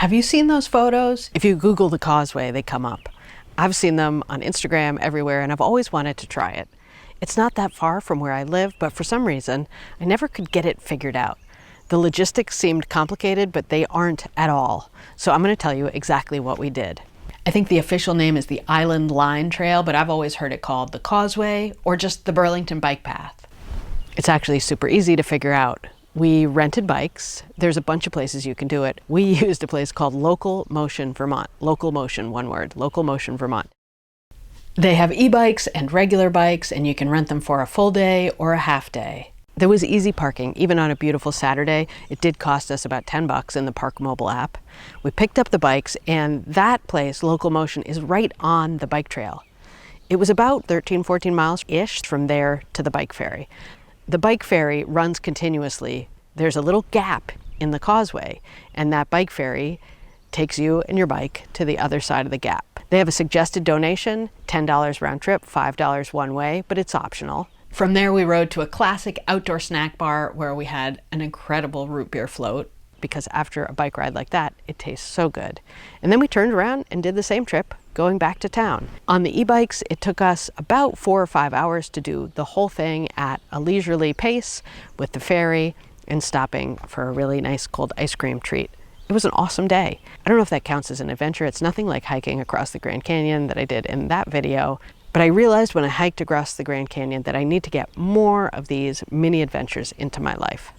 Have you seen those photos? If you Google the Causeway, they come up. I've seen them on Instagram everywhere, and I've always wanted to try it. It's not that far from where I live, but for some reason, I never could get it figured out. The logistics seemed complicated, but they aren't at all. So I'm going to tell you exactly what we did. I think the official name is the Island Line Trail, but I've always heard it called the Causeway or just the Burlington Bike Path. It's actually super easy to figure out. We rented bikes. There's a bunch of places you can do it. We used a place called Local Motion Vermont. Local Motion, one word, Local Motion Vermont. They have e-bikes and regular bikes, and you can rent them for a full day or a half day. There was easy parking, even on a beautiful Saturday. It did cost us about $10 in the Park Mobile app. We picked up the bikes, and that place, Local Motion, is right on the bike trail. It was about 13, 14 miles-ish from there to the bike ferry. The bike ferry runs continuously. There's a little gap in the causeway, and that bike ferry takes you and your bike to the other side of the gap. They have a suggested donation, $10 round trip, $5 one way, but it's optional. From there, we rode to a classic outdoor snack bar where we had an incredible root beer float, because after a bike ride like that, it tastes so good. And then we turned around and did the same trip, going back to town. On the e-bikes, it took us about 4 or 5 hours to do the whole thing at a leisurely pace with the ferry and stopping for a really nice cold ice cream treat. It was an awesome day. I don't know if that counts as an adventure. It's nothing like hiking across the Grand Canyon that I did in that video, but I realized when I hiked across the Grand Canyon that I need to get more of these mini adventures into my life.